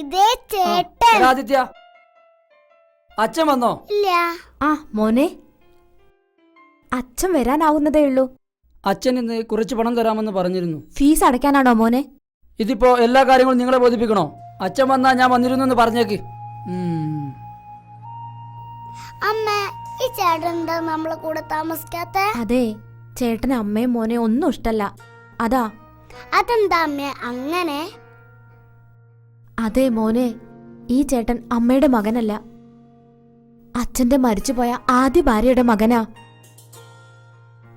ഇതേ ചേട്ടൻ. ആദിത്യ, അച്ഛൻ വന്നോ? ഇല്ല. ആ മോനെ, അച്ഛൻ വരാനാവുന്നതേ ഉള്ളൂ. അച്ഛൻ ഇന്ന് കുറച്ച് പണം തരാമെന്ന് പറഞ്ഞിരുന്നു. ഫീസ് അടയ്ക്കാനാണോ മോനെ? ഇതിപ്പോ എല്ലാ കാര്യങ്ങളും നിങ്ങളെ ബോധിപ്പിക്കണോ? അച്ഛൻ വന്നാ ഞാൻ വന്നിരുന്നു പറഞ്ഞേക്ക്. അമ്മ, ഈ ചേട്ടൻ എന്താ നമ്മളെ കൂടെ താമസിക്കാത്ത? അതെ, ചേട്ടന് അമ്മയും മോനെ ഒന്നും ഇഷ്ടല്ല. അതാ. അതെന്താ അമ്മ അങ്ങനെ? അതെ മോനെ, ഈ ചേട്ടൻ അമ്മയുടെ മകനല്ല, അച്ഛന്റെ മരിച്ചുപോയ ആദ്യ ഭാര്യയുടെ മകനാ.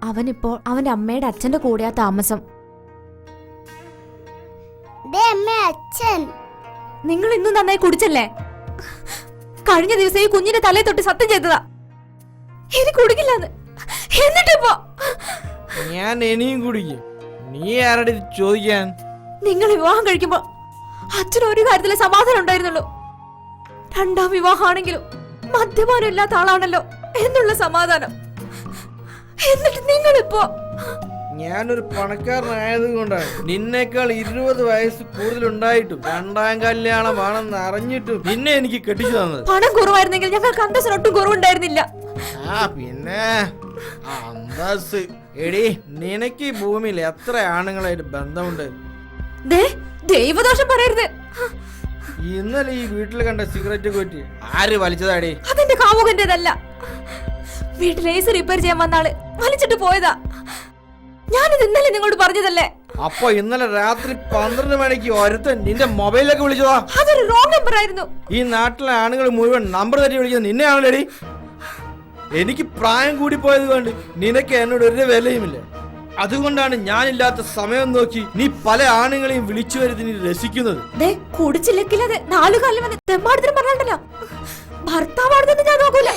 അവനിപ്പോൾ അവന്റെ അമ്മയുടെ അച്ഛന്റെ കൂടെയാ താമസം. അച്ഛൻ, നിങ്ങൾ ഇന്നും നന്നായി കുടിച്ചല്ലേ? കഴിഞ്ഞ ദിവസം ഈ കുഞ്ഞിന്റെ തലയെ തൊട്ട് സത്യം ചെയ്തതാ ഇനി കുടിക്കില്ലെന്ന്. എന്നിട്ടിപ്പോ ഞാൻ ഇനിയും കുടിക്കും. നീ ആരുടെ ചോദിക്കാൻ? നിങ്ങൾ വിവാഹം കഴിക്കുമ്പോ അച്ഛന് ഒരു കാര്യത്തിലെ സമാധാനം ഉണ്ടായിരുന്നുള്ളൂ. രണ്ടാം വിവാഹമാണെങ്കിലും മദ്യപാനം ഇല്ലാത്ത ആളാണല്ലോ എന്നുള്ള സമാധാനം. എന്നിട്ട് നിങ്ങളിപ്പോ. ഞാനൊരു പണക്കാരനായത് കൊണ്ടാണ് നിന്നേക്കാൾ 20 വയസ്സ് കൂടുതലുണ്ടായിട്ടും രണ്ടാം കല്യാണമാണെന്ന് അറിഞ്ഞിട്ടും നിന്നെ എനിക്ക് കെട്ടിച്ചു തന്നത്. പണം കുറവായിരുന്നെങ്കിൽ ഞങ്ങൾക്ക് അന്തസ്സിനൊട്ടും കുറവുണ്ടായിരുന്നില്ല. പിന്നെ അന്തസ്. എടി, നിനക്ക് ഈ ഭൂമിയിൽ എത്ര ആണുങ്ങളായിട്ട് ബന്ധമുണ്ട്? ദൈവദോഷം പറയരുത്. ഇന്നലെ ഈ വീട്ടിൽ കണ്ട സിഗരറ്റ് കൊറ്റി ആര് വലിച്ചതാടി? അതെന്റെ കാമുകന്റേതല്ല. വീട്ടിൽ AC റിപ്പയർ ചെയ്യാൻ വന്നാള് വലിച്ചിട്ട് പോയതാ. ഞാനിത് ഇന്നലെ നിങ്ങളോട് പറഞ്ഞതല്ലേ? അപ്പൊ ഇന്നലെ രാത്രി 12 മണിക്ക് ഒരുത്തൻ നിന്റെ മൊബൈലിലേക്ക് വിളിച്ചതാ? അതൊരു റോങ് നമ്പർ ആയിരുന്നു. ഈ നാട്ടിലെ ആണുങ്ങൾ മുഴുവൻ നമ്പർ തെറ്റി വിളിക്കുന്നത് നിന്നെയാണല്ലേടി? എനിക്ക് പ്രായം കൂടി പോയത് കൊണ്ട് നിനക്ക് എന്നോട് ഒരു വിലയുമില്ല. അതുകൊണ്ടാണ് ഞാനില്ലാത്ത സമയം നോക്കി നീ പല ആണുങ്ങളെയും വിളിച്ചു വരുത്തി നീ രസിക്കുന്നത്. കുടിച്ചില്ലെങ്കിലത് 4 കാലം വന്ന് തെമ്മാടത്തിന് പറഞ്ഞല്ലോ. ഭർത്താവാണെന്ന് ഞാൻ നോക്കൂല.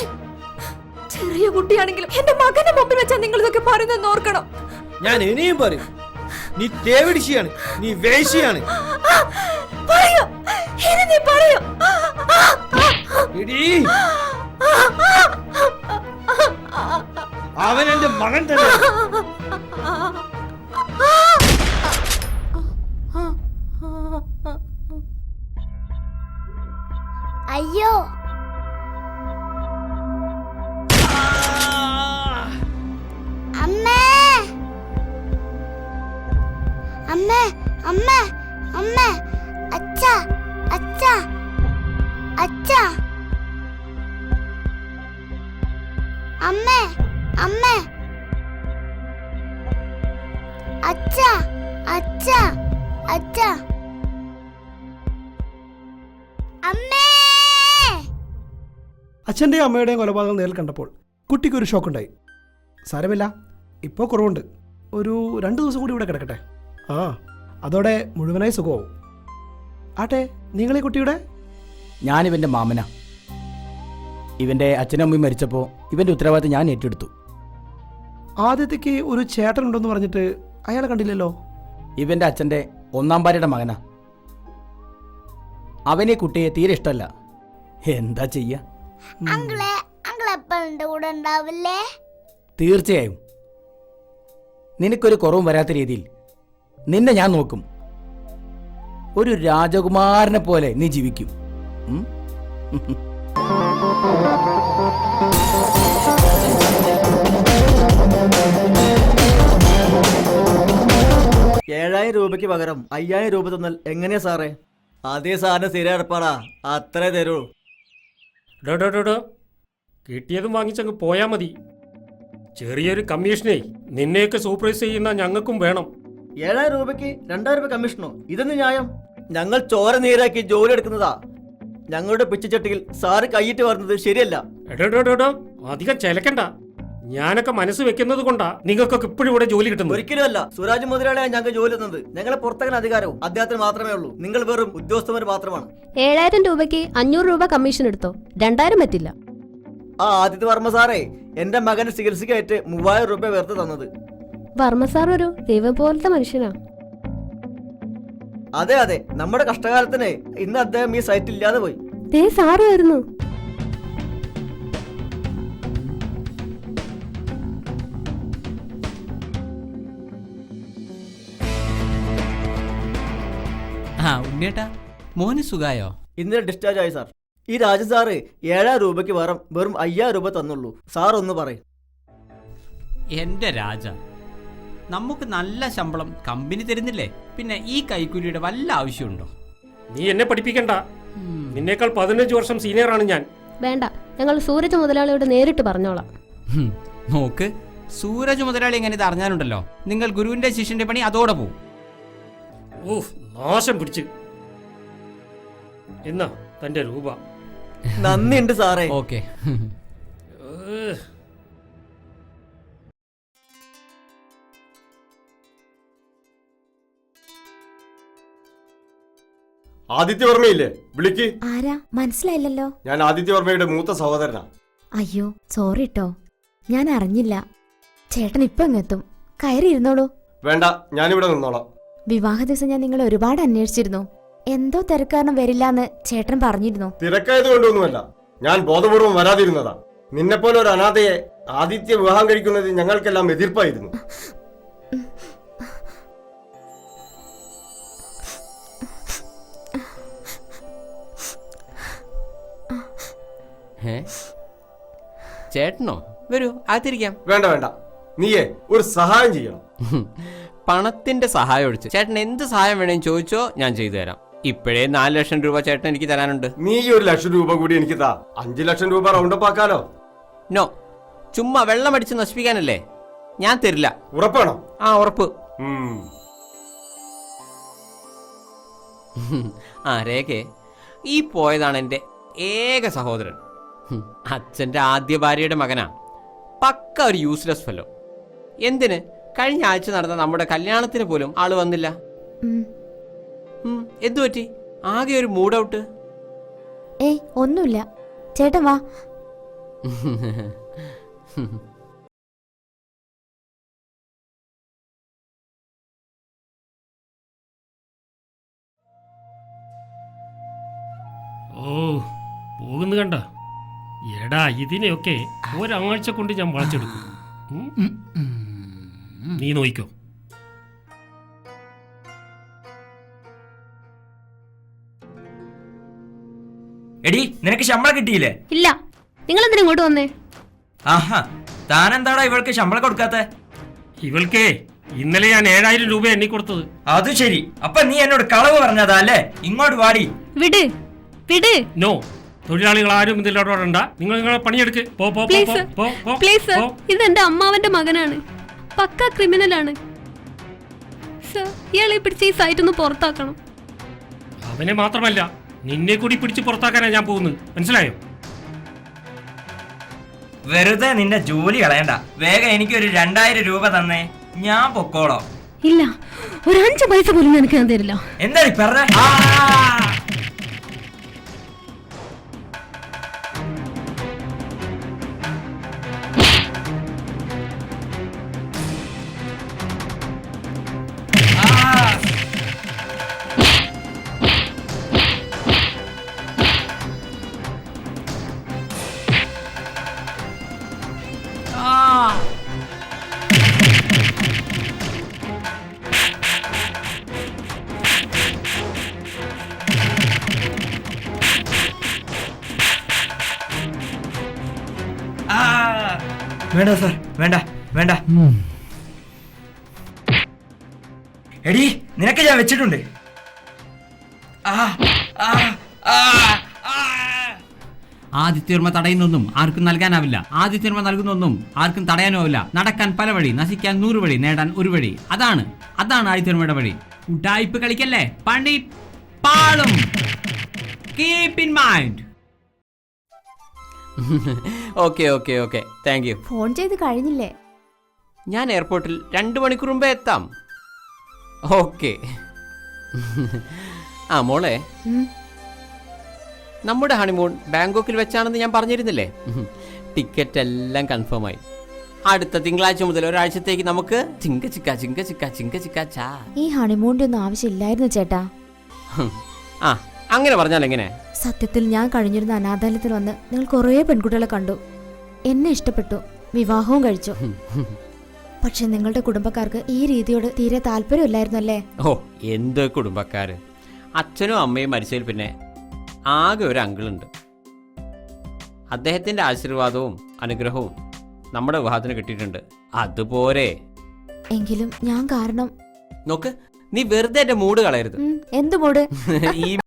ചെറിയ കുട്ടിയാണെങ്കിലും എന്റെ മകന്റെ മുമ്പിൽ വെച്ചാ നിങ്ങൾ ഇതൊക്കെ പറയുന്നത് ഓർക്കണം. ഞാൻ ഇനിയും പറയും, നീ തേവിടിശിയാണ്, നീ വേശിയാണ്. പറയൂ, ഇനി നീ പറയൂ. അവൻ എന്റെ മകൻ തന്നെ. അയ്യോ, അമ്മേ, അമ്മേ, അമ്മേ, അമ്മേ, അച്ഛാ, അച്ഛാ, അച്ഛാ, അമ്മേ, അമ്മേ, അച്ഛാ, അച്ഛാ, അച്ഛാ, അമ്മേ. അച്ഛൻ്റെയും അമ്മയുടെയും കൊലപാതകം നേരിൽ കണ്ടപ്പോൾ കുട്ടിക്കൊരു ഷോക്കുണ്ടായി. സാരമില്ല, ഇപ്പോൾ കുറവുണ്ട്. ഒരു 2 ദിവസം കൂടി ഇവിടെ കിടക്കട്ടെ. അതോടെ മുഴുവനായി സുഖമാവും. ആട്ടെ, നിങ്ങളീ കുട്ടിയുടെ? ഞാനിവന്റെ മാമനാ. ഇവന്റെ അച്ഛനും അമ്മയും മരിച്ചപ്പോൾ ഇവന്റെ ഉത്തരവാദിത്തം ഞാൻ ഏറ്റെടുത്തു. ആദ്യത്തേക്ക് ഒരു ചേട്ടനുണ്ടെന്ന് പറഞ്ഞിട്ട് അയാളെ കണ്ടില്ലല്ലോ. ഇവന്റെ അച്ഛന്റെ 1ാം ഭാര്യയുടെ മകനാ. അവനെ കുട്ടിയെ തീരെ ഇഷ്ടമല്ല. എന്താ ചെയ്യ? അങ്കിളെ, അങ്കിൾ എപ്പോൾ എന്റെ കൂടെ ഉണ്ടാവില്ലേ? തീർച്ചയായും. നിനക്കൊരു കുറവും വരാത്ത രീതിയിൽ നിന്നെ ഞാൻ നോക്കും. ഒരു രാജകുമാരനെ പോലെ നീ ജീവിക്കും. രൂപയ്ക്ക് പകരം 5000 രൂപ തന്നാൽ എങ്ങനെയാ സാറേ? അതേ സാറിന് സ്ഥിരപ്പാടാ, അത്രേ തരൂ. കിട്ടിയതും വാങ്ങിച്ചങ്ങ് പോയാ മതി. ചെറിയൊരു കമ്മീഷനേ നിന്നെയൊക്കെ സൂപ്പർവൈസ് ചെയ്യുന്ന ഞങ്ങൾക്കും വേണം. 7000 രൂപയ്ക്ക് 2000 രൂപ കമ്മീഷനോ? ഇതെന്ന് ന്യായം? ഞങ്ങൾ ചോര നീരാക്കി ജോലി എടുക്കുന്നതാ. ഞങ്ങളുടെ പിച്ചച്ചട്ടിയിൽ സാറ് കൈയിട്ട് വരുന്നത് ശരിയല്ല. അധികം ചെലക്കണ്ട. ഞാനൊക്കെ മനസ്സ് വെക്കുന്നത് കൊണ്ടാ നിങ്ങൾക്കൊക്കെ ഇപ്പോഴും ഇവിടെ ജോലി കിട്ടുന്നത്. ഒരിക്കലുമല്ല. സുരാജ് മുതലാളിയാണ് ഞങ്ങൾക്ക് ജോലി തന്നത്. ഞങ്ങളെ പുറത്തകൻ അധികാരവും അദ്ദേഹത്തിന് മാത്രമേ ഉള്ളൂ. നിങ്ങൾ വെറും ഉദ്യോഗസ്ഥന്മാർ മാത്രമാണ്. 7000 രൂപയ്ക്ക് 500 രൂപ കമ്മീഷൻ എടുത്തോ? 2000 പറ്റില്ല. ആദിത്യ വർമ്മ സാറേ എന്റെ മകന്റെ ചികിത്സയ്ക്കായിട്ട് 3000 രൂപ വെറുതെ തന്നത്. വർമ്മ സാർ ഒരു ദൈവം പോലത്തെ മനുഷ്യനാ. അതെ അതെ, നമ്മുടെ കഷ്ടകാലത്തിന് ഇന്ന് അദ്ദേഹം ഈ സൈറ്റിൽ ഇല്ലാതെ പോയി. സാറ് വരുന്നു. ഉണ്ണേട്ടാ, മോന് സുഖായോ? ഇന്നലെ ഡിസ്ചാർജ് ആയി സാർ. ഈ രാജ സാറ് 7,000 രൂപയ്ക്ക് വെറും 5,000 രൂപ തന്നുള്ളൂ. സാർ ഒന്ന് പറയും. എൻ്റെ രാജ, നമുക്ക് നല്ല ശമ്പളം കമ്പനി തരുന്നില്ലേ? പിന്നെ ഈ കൈക്കൂലിയുടെ വല്ല ആവശ്യമുണ്ടോ? നീ എന്നെ പഠിപ്പിക്കണ്ട. നിന്നേക്കാൾ 15 വർഷം സീനിയറാണ് ഞാൻ. വേണ്ട, ഞങ്ങൾ സൂരജ് മുതലാളിയോട് നേരിട്ട് പറഞ്ഞോളാം. നോക്ക്, സൂരജ് മുതലാളി എങ്ങനെ ഇത് അറിഞ്ഞാലുണ്ടല്ലോ, നിങ്ങൾ ഗുരുവിന്റെ ശിഷ്യന്റെ പണി അതോടെ പോവും. ഓഹ്, നാശം പിടിച്ച്. എന്നാ തന്റെ രൂപ. നന്ദിയുണ്ട് സാറേ. ഓക്കെ. ആദിത്യവർമ്മയില്ലേ? വിളിക്ക്. ആരാ? മനസ്സിലായില്ലല്ലോ. ഞാൻ ആദിത്യവർമ്മയുടെ മൂത്ത സഹോദരനാ. അയ്യോ, സോറി ട്ടോ, ഞാൻ അറിഞ്ഞില്ല. ചേട്ടൻ ഇപ്പൊ എങ്ങെത്തും, കയറി ഇരുന്നോളൂ. വേണ്ട, ഞാനിവിടെ നിന്നോളാം. വിവാഹ ദിവസം ഞാൻ നിങ്ങളെ ഒരുപാട് അന്വേഷിച്ചിരുന്നു. എന്തോ തിരക്കാരണം വരില്ലാന്ന് ചേട്ടൻ പറഞ്ഞിരുന്നു. തിരക്കായത് കൊണ്ടൊന്നുമല്ല, ഞാൻ ബോധപൂർവം വരാതിരുന്നതാ. നിന്നെപ്പോലെ ഒരു അനാഥയെ ആദിത്യ വിവാഹം കഴിക്കുന്നതിൽ ഞങ്ങൾക്കെല്ലാം എതിർപ്പായിരുന്നു. ചേട്ടനോ? വരൂ, അകത്തിരിക്കാം. വേണ്ട വേണ്ട, നീയേ ഒരു സഹായം ചെയ്യണം. പണത്തിന്റെ സഹായം ഒഴിച്ച് ചേട്ടൻ എന്ത് സഹായം വേണേലും ചോദിച്ചോ, ഞാൻ ചെയ്തു തരാം. ഇപ്പോഴേ 4 ലക്ഷം രൂപ ചേട്ടൻ എനിക്ക് തരാനുണ്ട്. നീ 1 ലക്ഷം രൂപ കൂടി എനിക്ക് താ. 5 ലക്ഷം രൂപ റൗണ്ടപ്പ് ആക്കാലോ? നോ, ചുമ്മാ വെള്ളം അടിച്ച് നശിപ്പിക്കാനല്ലേ, ഞാൻ തരില്ല. ഉറപ്പാണോ? ആ, ഉറപ്പ്. ആ രേഖേ, ഈ പോയതാണ് എൻ്റെ ഏക സഹോദരൻ. അച്ഛൻ്റെ ആദ്യ ഭാര്യയുടെ മകനാ. പക്ക ഒരു യൂസ്ലെസ് ഫെല്ലോ. എന്തിന്, കഴിഞ്ഞ ആഴ്ച നടന്ന നമ്മുടെ കല്യാണത്തിന് പോലും ആള് വന്നില്ല. എന്തു പറ്റി? ആകെ ഒരു മൂഡ് ഔട്ട്. ഏയ്, ഒന്നുമില്ല. ചേട്ടൻ വാ. ഓ, പോകുന്നു കണ്ട. എടാ, ഇതിനെയൊക്കെ ഒരാഴ്ച കൊണ്ട് ഞാൻ വളച്ചെടുക്കും. നീ നോയിക്കോ. എടി, നിനക്ക് ശമ്പളം കിട്ടിയില്ലേ? ഇല്ല, നിങ്ങൾ എന്തിനാ ഇങ്ങോട്ട് വന്നേ? ആഹാ, താനെന്താടാ ഇവൾക്ക് ശമ്പളം കൊടുക്കാത്ത? ഇവൾക്കേ ഇന്നലെ ഞാൻ 7,000 രൂപ എണ്ണി കൊടുത്തത്. അത് ശരി, അപ്പൊ നീ എന്നോട് കളവ് പറഞ്ഞതാ അല്ലേ? ഇങ്ങോട്ട് വാടി. വിട് വിട്. നോ, തൊഴിലാളികൾ ആരും ഇതിലോടണ്ട. നിങ്ങൾ നിങ്ങളെ പണിയെടുക്ക്. പ്ലീസ് സർ, ഇത് എന്റെ അമ്മാവന്റെ മകനാണ്. പക്ക ക്രിമിനലാണ് സർ. ഇയാളെ പിടിച്ച് ഈ സൈറ്റ് ഒന്ന് പുറത്താക്കണം. അവനെ മാത്രമല്ല, നിന്നെ കൂടി പിടിച്ച് പുറത്താക്കാനാണ് ഞാൻ പോകുന്നത്. മനസ്സിലായോ? വെറുതെ നിന്റെ ജോലി കളയണ്ട. വേഗം എനിക്കൊരു 2,000 രൂപ തന്നേ, ഞാൻ പൊക്കോളോ. ഇല്ല, ഒരു 5 പൈസ പോലും എനിക്ക് ഞാൻ തരില്ല. എന്താ പറഞ്ഞ? വേണ്ട സാർ, വേണ്ട വേണ്ട. എടി, നിനക്ക് ഞാൻ വെച്ചിട്ടുണ്ട്. ആദിത്യവർമ്മ തടയുന്നൊന്നും ആർക്കും നൽകാനാവില്ല. ആദിത്യവർമ്മ നൽകുന്നൊന്നും ആർക്കും തടയാനാവില്ല. നടക്കാൻ പല വഴി, നശിക്കാൻ 100 വഴി, നേടാൻ 1 വഴി. അതാണ് ആദിത്യവർമ്മയുടെ വഴി. ഉഡായിപ്പ് കളിക്കല്ലേ, പണി പാളും. Keep in mind. Okay okay okay, thank you. Phone ചെയ്ത് കഴിഞ്ഞില്ലേ? ഞാൻ എയർപോർട്ടിൽ 2 മണിക്കൂർ മുമ്പേ എത്താം. ഓക്കെ. ആ മോളെ, നമ്മുടെ ഹണിമൂൺ ബാങ്കോക്കിൽ വെച്ചാണെന്ന് ഞാൻ പറഞ്ഞിരുന്നില്ലേ? ടിക്കറ്റ് എല്ലാം കൺഫേം ആയി. അടുത്ത തിങ്കളാഴ്ച മുതൽ ഒരാഴ്ചത്തേക്ക് നമുക്ക് ചിങ്ക ചിക്ക ചിങ്ക ചിക്ക ചിങ്ക ചിക്ക ചാ. ഈ ഹണിമൂണിന്റെ ഒന്നും ആവശ്യമില്ലായിരുന്നു ചേട്ടാ. ആ, അങ്ങനെ പറഞ്ഞാൽ എങ്ങനെ? സത്യത്തിൽ ഞാൻ കഴിഞ്ഞിരുന്ന അനാഥാലയത്തിൽ വന്ന് നിങ്ങൾ കുറേ പെൺകുട്ടികളെ കണ്ടു. എന്നെ ഇഷ്ടപ്പെട്ടു, വിവാഹവും കഴിച്ചു. പക്ഷെ നിങ്ങളുടെ കുടുംബക്കാർക്ക് ഈ രീതിയോട് തീരെ താല്പര്യമില്ലായിരുന്നു അല്ലേ? ഓ, എന്ത് കുടുംബക്കാര്! അച്ഛനും അമ്മയും മരിച്ചതിൽ പിന്നെ ആകെ ഒരു അങ്കിളുണ്ട്. അദ്ദേഹത്തിന്റെ ആശീർവാദവും അനുഗ്രഹവും നമ്മുടെ വിവാഹത്തിന് കിട്ടിയിട്ടുണ്ട്. അതുപോരെ. എങ്കിലും ഞാൻ കാരണം നോക്ക്, നീ വെറുതെ എന്റെ മൂഡ് കളയരുത്. എന്ത് മൂട്? ഈ